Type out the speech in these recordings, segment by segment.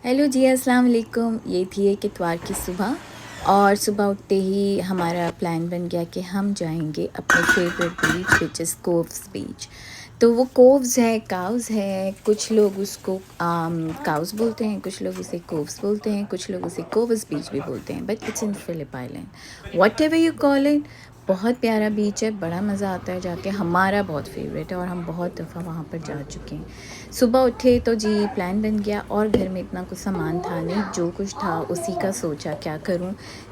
Hello जी, अस्सलाम वालेकुम। ये थी एक इतवार की सुबह और सुबह उठते ही हमारा प्लान बन गया कि हम जाएंगे अपने फेवरेट बीच विच इज़ कोव्स बीच। तो वो कोव्स है, काउज़ है, कुछ लोग उसको काउज़ बोलते हैं, कुछ लोग उसे कोव्स बोलते हैं, कुछ लोग उसे कोवस बीच भी बोलते हैं, but it's in Phillip Island, whatever you call it. बहुत प्यारा बीच है, बड़ा मज़ा आता है जाके, हमारा बहुत फेवरेट है और हम बहुत दफ़ा वहाँ पर जा चुके हैं। सुबह उठे तो जी प्लान बन गया और घर में इतना कुछ सामान था नहीं, जो कुछ था उसी का सोचा क्या करूं।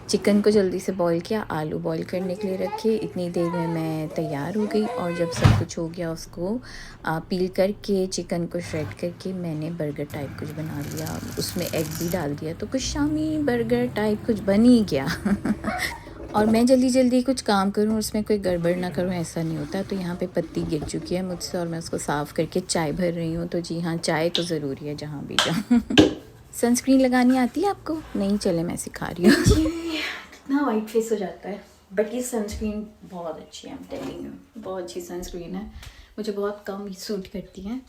चिकन को जल्दी से बॉईल किया, आलू बॉईल करने के लिए रखे, इतनी देर में मैं तैयार हो गई और जब सब कुछ हो गया उसको पील करके चिकन को श्रेड करके मैंने बर्गर टाइप कुछ बना लिया, उसमें एग भी डाल दिया, तो कुछ शामी बर्गर टाइप कुछ बन ही गया। और मैं जल्दी जल्दी कुछ काम करूँ और उसमें कोई गड़बड़ ना करूँ ऐसा नहीं होता। तो यहाँ पे पत्ती गिर चुकी है मुझसे और मैं उसको साफ़ करके चाय भर रही हूँ। तो जी हाँ, चाय तो ज़रूरी है जहाँ भी जाऊँ। सनस्क्रीन लगानी आती है आपको? नहीं, चले मैं सिखा रही हूँ। कितना वाइट फेस हो जाता है, बट ये सनस्क्रीन बहुत अच्छी है, I'm telling you, बहुत अच्छी सनस्क्रीन है। मुझे बहुत कम ही सूट करती हैं,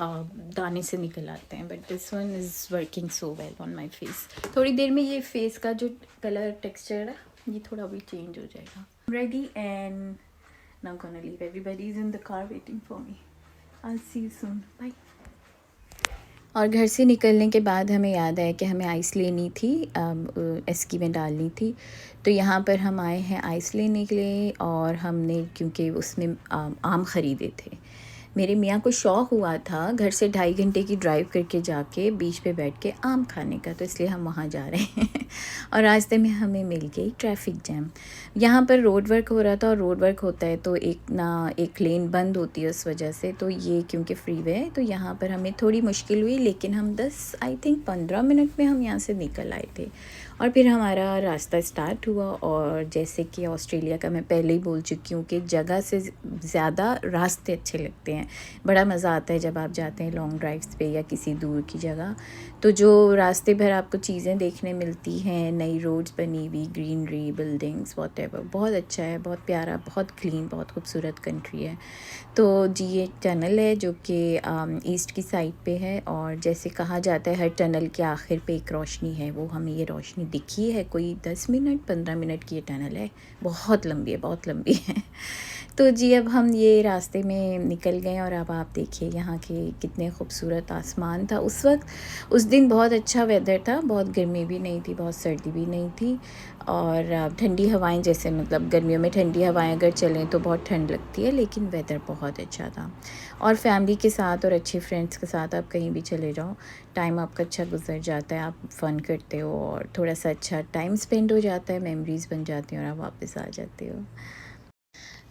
दाने से निकल आते हैं, but this one is working so well on my face. थोड़ी देर में ये फेस का जो कलर टेक्सचर है ये थोड़ा भी चेंज हो जाएगा। Ready and now gonna leave, everybody is in the car waiting for me. I see you soon, bye. और घर से निकलने के बाद हमें याद आया कि हमें आइस लेनी थी, एस्की में डालनी थी। तो यहाँ पर हम आए हैं आइस लेने के लिए और हमने क्योंकि उसमें आम ख़रीदे थे। मेरे मियाँ को शौक़ हुआ था घर से 2.5 घंटे की ड्राइव करके जाके बीच पे बैठ के आम खाने का, तो इसलिए हम वहाँ जा रहे हैं। और रास्ते में हमें मिल गई ट्रैफिक जैम। यहाँ पर रोड वर्क हो रहा था और रोड वर्क होता है तो एक लेन बंद होती है उस वजह से, तो ये क्योंकि फ्रीवे है तो यहाँ पर हमें थोड़ी मुश्किल हुई, लेकिन हम 10 आई थिंक 15 मिनट में हम यहाँ से निकल आए थे। और फिर हमारा रास्ता स्टार्ट हुआ और जैसे कि ऑस्ट्रेलिया का मैं पहले ही बोल चुकी हूँ कि जगह से ज़्यादा रास्ते अच्छे लगते हैं। बड़ा मज़ा आता है जब आप जाते हैं लॉन्ग ड्राइव्स पे या किसी दूर की जगह, तो जो रास्ते भर आपको चीज़ें देखने मिलती हैं, नई रोड्स बनी हुई, ग्रीनरी, बिल्डिंग्स, वॉटेवर, बहुत अच्छा है, बहुत प्यारा, बहुत क्लीन, बहुत खूबसूरत कंट्री है। तो जी ये टनल है जो कि ईस्ट की साइड पे है और जैसे कहा जाता है हर टनल के आखिर पे एक रोशनी है, वो हमें ये रोशनी दिखी है। कोई 10 मिनट 15 मिनट की ये टनल है, बहुत लंबी है, बहुत लंबी है। तो जी अब हम ये रास्ते में निकल गए और अब आप देखिए यहाँ के कितने खूबसूरत आसमान था उस वक्त। उस दिन बहुत अच्छा वेदर था, बहुत गर्मी भी नहीं थी, बहुत सर्दी भी नहीं थी और ठंडी हवाएं, जैसे मतलब गर्मियों में ठंडी हवाएं अगर चलें तो बहुत ठंड लगती है, लेकिन वेदर बहुत अच्छा था। और फैमिली के साथ और अच्छे फ्रेंड्स के साथ आप कहीं भी चले जाओ, टाइम आपका अच्छा गुजर जाता है, आप फ़न करते हो और थोड़ा सा अच्छा टाइम स्पेंड हो जाता है, मेमोरीज़ बन जाती हैं और आप वापस आ जाते हो।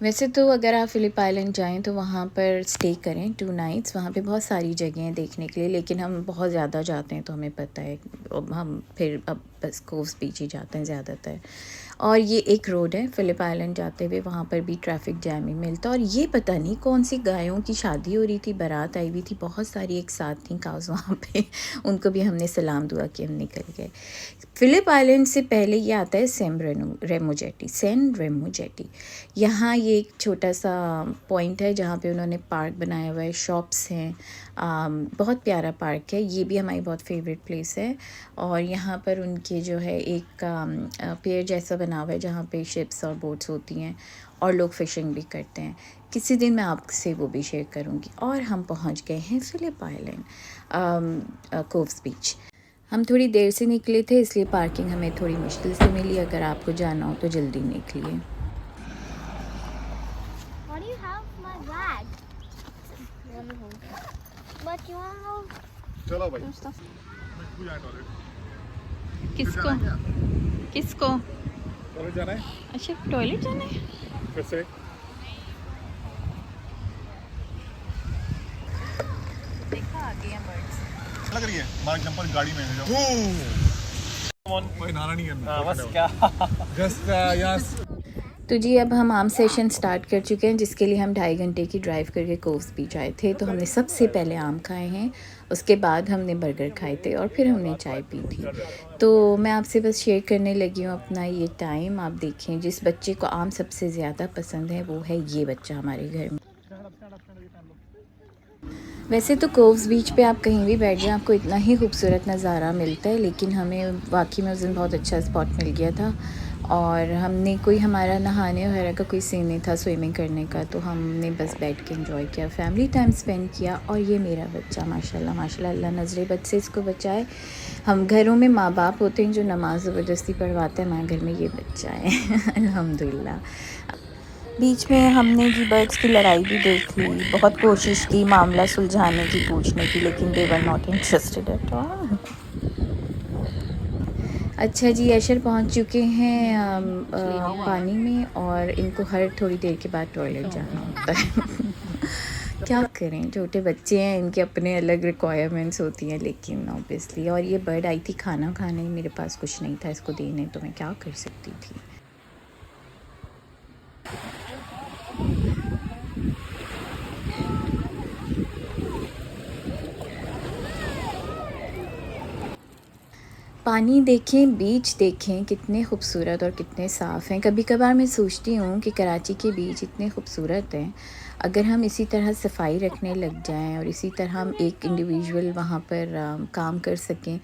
वैसे तो अगर आप फ़िलिप आइलैंड जाएँ तो वहाँ पर स्टे करें 2 नाइट्स, वहाँ पे बहुत सारी जगह हैं देखने के लिए, लेकिन हम बहुत ज़्यादा जाते हैं तो हमें पता है, अब हम फिर अब बस कोव्स बीच ही जाते हैं ज़्यादातर। और ये एक रोड है फ़िलिप आइलैंड जाते हुए, वहाँ पर भी ट्रैफिक जैम ही मिलता है। और ये पता नहीं कौन सी गायों की शादी हो रही थी, बारात आई हुई थी, बहुत सारी एक साथ थी काउज़ वहाँ पे। उनको भी हमने सलाम दुआ कि हम निकल गए। फ़िलिप आइलैंड से पहले ये आता है सैन रेमो जेटी। यहाँ ये एक छोटा सा पॉइंट है जहाँ पे उन्होंने पार्क बनाया हुआ है, शॉप्स हैं, बहुत प्यारा पार्क है, ये भी हमारी बहुत फेवरेट प्लेस है। और यहाँ पर उनके जो है एक पियर जैसा बना हुआ है जहाँ पे शिप्स और बोट्स होती हैं और लोग फ़िशिंग भी करते हैं। किसी दिन मैं आपसे वो भी शेयर करूँगी। और हम पहुँच गए हैं फ़िलिप आइलैंड, कोव्स बीच। हम थोड़ी देर से निकले थे इसलिए पार्किंग हमें थोड़ी मुश्किल से मिली, अगर आपको जाना हो तो जल्दी निकलिए। Why do you have my bag? But you want to hold चलो भाई your stuff? किसको किसको टॉयलेट जाना है अच्छा, टॉयलेट जाना है? फिर से देखा आ गए बर्ड्स। लग रही है हमारा जंपर गाड़ी में है जो कोई नाना नहीं करना बस क्या जस्ट यस। तो जी अब हम आम सेशन स्टार्ट कर चुके हैं जिसके लिए हम 2.5 घंटे की ड्राइव करके कोव्स बीच आए थे। तो हमने सबसे पहले आम खाए हैं, उसके बाद हमने बर्गर खाए थे और फिर हमने चाय पी थी। तो मैं आपसे बस शेयर करने लगी हूँ अपना ये टाइम। आप देखें जिस बच्चे को आम सबसे ज़्यादा पसंद है वो है ये बच्चा हमारे घर में। वैसे तो कोव्स बीच पे आप कहीं भी बैठ जाएं आपको इतना ही खूबसूरत नज़ारा मिलता है, लेकिन हमें वाकई में उस दिन बहुत अच्छा स्पॉट मिल गया था और हमने कोई हमारा नहाने वगैरह का कोई सीन नहीं था, स्विमिंग करने का, तो हमने बस बैठ के एंजॉय किया, फैमिली टाइम स्पेंड किया। और ये मेरा बच्चा माशाल्लाह माशाल्लाह, अल्लाह नजरे बद से इसको बचाए। हम घरों में माँ बाप होते हैं जो नमाज ज़बरदस्ती पढ़वाते हैं, हमारे घर में ये बच्चा है अल्हम्दुलिल्लाह। बीच में हमने जी बर्ड्स की लड़ाई भी देख ली, बहुत कोशिश की मामला सुलझाने की, पूछने की, लेकिन they were not interested at all. अच्छा जी, अशर पहुंच चुके हैं पानी में और इनको हर थोड़ी देर के बाद टॉयलेट जाना होता है क्या करें, छोटे बच्चे हैं, इनके अपने अलग रिक्वायरमेंट्स होती हैं, लेकिन ऑब्वियसली। और ये बर्ड आई थी खाना खाने, मेरे पास कुछ नहीं था इसको देने, तो मैं क्या कर सकती थी। पानी देखें, बीच देखें, कितने खूबसूरत और कितने साफ़ हैं। कभी कभार मैं सोचती हूँ कि कराची के बीच इतने खूबसूरत हैं, अगर हम इसी तरह सफाई रखने लग जाएं और इसी तरह हम एक इंडिविजुअल वहाँ पर काम कर सकें,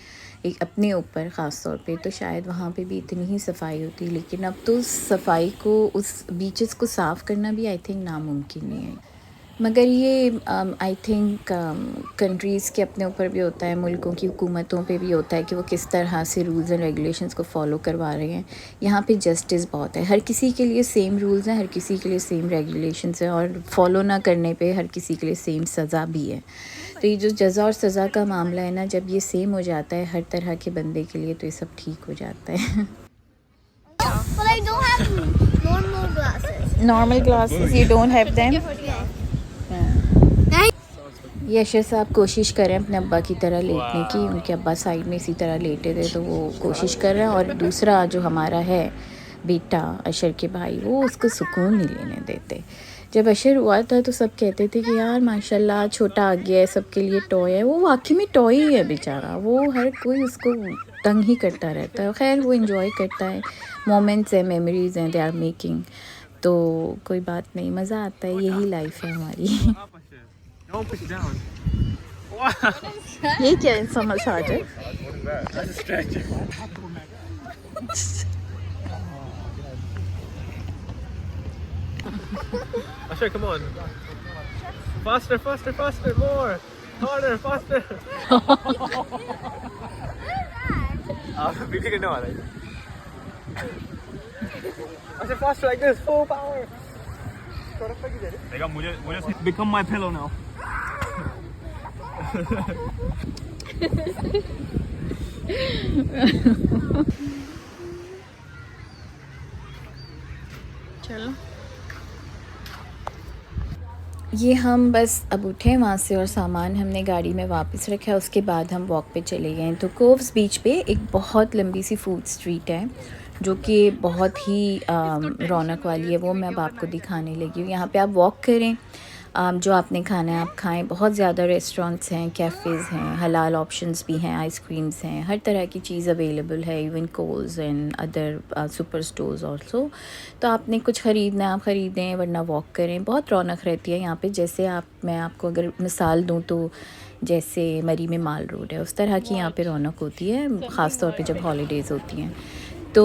एक अपने ऊपर ख़ास तौर पे, तो शायद वहाँ पे भी इतनी ही सफाई होती। लेकिन अब तो सफाई को, उस बीचेस को साफ़ करना भी आई थिंक नामुमकिन नहीं है। मगर ये आई थिंक कंट्रीज़ के अपने ऊपर भी होता है, मुल्कों की हुकूमतों पे भी होता है कि वो किस तरह से रूल्स एंड रेगुलेशंस को फॉलो करवा रहे हैं। यहाँ पे जस्टिस बहुत है, हर किसी के लिए सेम रूल्स हैं, हर किसी के लिए सेम रेगुलेशंस हैं, और फॉलो ना करने पे हर किसी के लिए सेम सज़ा भी है। तो ये जो जज़ा और सज़ा का मामला है ना, जब ये सेम हो जाता है हर तरह के बंदे के लिए, तो ये सब ठीक हो जाता है But I don't have normal glasses. Normal glasses you don't have them. Yeah. ये अशर साहब कोशिश करें अपने अब्बा की तरह लेटने की, उनके अब्बा साइड में इसी तरह लेटे थे, तो वो कोशिश कर रहे हैं। और दूसरा जो हमारा है बेटा अशर के भाई, वो उसको सुकून नहीं लेने देते। जब अशर हुआ था तो सब कहते थे कि यार माशाल्लाह छोटा आ गया है, सबके लिए टॉय है। वो वाकई में टॉय ही है बेचारा, वो हर कोई उसको तंग ही करता रहता है। खैर वो इंजॉय करता है, मोमेंट्स हैं, मेमोरीज़ हैं, दे आर मेकिंग, तो कोई बात नहीं, मज़ा आता है, यही लाइफ है हमारी Don't push it down. ये क्या इंसान मसाज है? That's a stretch. Asher, come on. Faster, faster, faster, more. Harder, faster. Video करने वाला है. Asher, faster like this, full power. देखा मुझे become my pillow now. चलो ये हम बस अब उठे वहाँ से और सामान हमने गाड़ी में वापस रखा, उसके बाद हम वॉक पे चले गए। तो कोव्स बीच पे एक बहुत लंबी सी फूड स्ट्रीट है जो कि बहुत ही रौनक वाली है, वो मैं अब आपको दिखाने लगी हूँ। यहाँ पे आप वॉक करें, जो आपने खाना है आप खाएं। बहुत ज़्यादा रेस्टोरेंट्स हैं, कैफ़ेज़ हैं, हलाल ऑप्शंस भी हैं, आइसक्रीम्स हैं, हर तरह की चीज़ अवेलेबल है, even Coles and other super stores also. तो आपने कुछ ख़रीदना है आप ख़रीदें, वरना वॉक करें। बहुत रौनक रहती है यहाँ पे। जैसे मैं आपको अगर मिसाल दूँ तो जैसे मरी में माल रोड है, उस तरह की यहाँ पे रौनक होती है, ख़ास तौर पे जब हॉलीडेज़ होती हैं। तो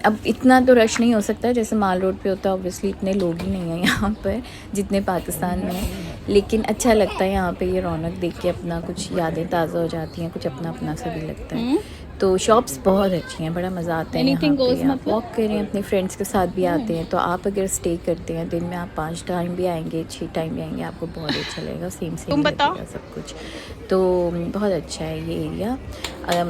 अब इतना तो रश नहीं हो सकता जैसे माल रोड पे होता है, ऑब्वियसली इतने लोग ही नहीं हैं यहाँ पर जितने पाकिस्तान में हैं, लेकिन अच्छा लगता है यहाँ पे ये रौनक देख के, अपना कुछ यादें ताज़ा हो जाती हैं, कुछ अपना अपना सा भी लगता है। तो शॉप्स बहुत अच्छी हैं, बड़ा मज़ा आता है यहाँ पे। आप वॉक करें, अपने फ्रेंड्स के साथ भी आते हैं, तो आप अगर स्टे करते हैं दिन में, आप 5 टाइम भी आएंगे, 6 टाइम भी आएंगे, आपको बहुत अच्छा लगेगा। सेम लगेगा सब कुछ, तो बहुत अच्छा है ये एरिया।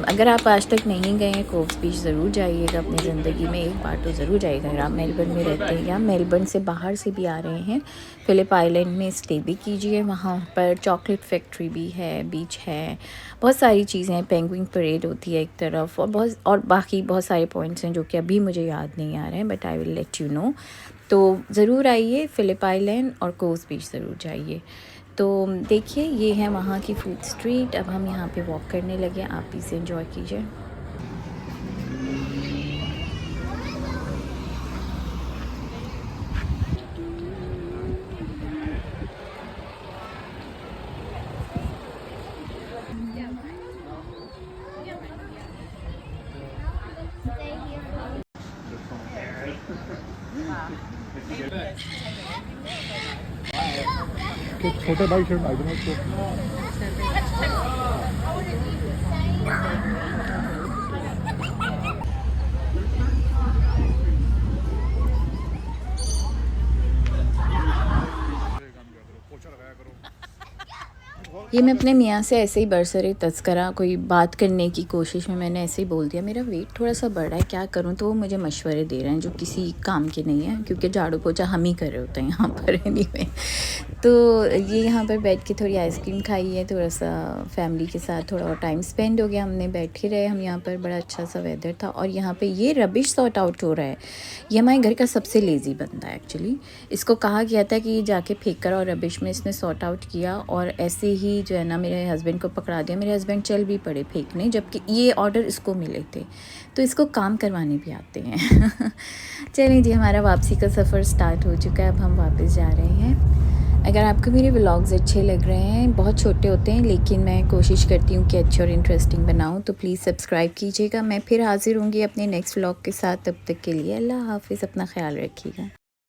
अगर आप आज तक नहीं गए हैं कोव्स बीच, ज़रूर जाइएगा, अपनी ज़िंदगी में एक बार तो ज़रूर जाइएगा। अगर आप मेलबर्न में रहते हैं या मेलबर्न से बाहर से भी आ रहे हैं, फ़िलिप आइलैंड में स्टे भी कीजिए। वहाँ पर चॉकलेट फैक्ट्री भी है, बीच है, बहुत सारी चीज़ें हैं, पेंगुइन परेड होती है एक तरफ, और बाकी बहुत सारे पॉइंट्स हैं जो कि अभी मुझे याद नहीं आ रहे हैं, but I will let you know. तो ज़रूर आइए फ़िलिप आइलैंड और कोव्स बीच ज़रूर जाइए। तो देखिए ये है वहाँ की फूड स्ट्रीट। अब हम यहाँ पे वॉक करने लगे, आप भी इसे एंजॉय कीजिए। उसके छोटे भाई शर्ट आई देना उसको। ये मैं अपने मियाँ से ऐसे ही बरसरे तस्करा कोई बात करने की कोशिश में मैंने ऐसे ही बोल दिया, मेरा वेट थोड़ा सा बढ़ा है, क्या करूँ। तो वो मुझे मशवरे दे रहे हैं जो किसी काम के नहीं है, क्योंकि झाड़ू पोछा हम ही कर रहे होते हैं यहाँ पर एनीवे। तो ये यहाँ पर बैठ के थोड़ी आइसक्रीम खाई है, थोड़ा सा फैमिली के साथ थोड़ा और टाइम स्पेंड हो गया, हमने बैठे रहे हम यहाँ पर। बड़ा अच्छा सा वेदर था और यहाँ पे ये रबिश सॉर्ट आउट हो रहा है। ये हमारे घर का सबसे लेज़ी बंदा है एक्चुअली। इसको कहा गया था कि जाके फेंक कर, और रबिश में इसने सॉर्ट आउट किया और ऐसे ही जो है ना मेरे हस्बैंड को पकड़ा दिया। मेरे हस्बैंड चल भी पड़े फेंकने, जबकि ये ऑर्डर इसको मिले थे, तो इसको काम करवाने भी आते हैं। चलिए जी, हमारा वापसी का सफ़र स्टार्ट हो चुका है, अब हम वापस जा रहे हैं। अगर आपको मेरे व्लॉग्स अच्छे लग रहे हैं, बहुत छोटे होते हैं लेकिन मैं कोशिश करती हूँ कि अच्छे और इंटरेस्टिंग बनाऊँ, तो प्लीज़ सब्सक्राइब कीजिएगा। मैं फिर हाज़िर होंगी अपने नेक्स्ट व्लॉग के साथ। तब तक के लिए अल्लाह हाफ़िज़, अपना ख्याल रखिएगा।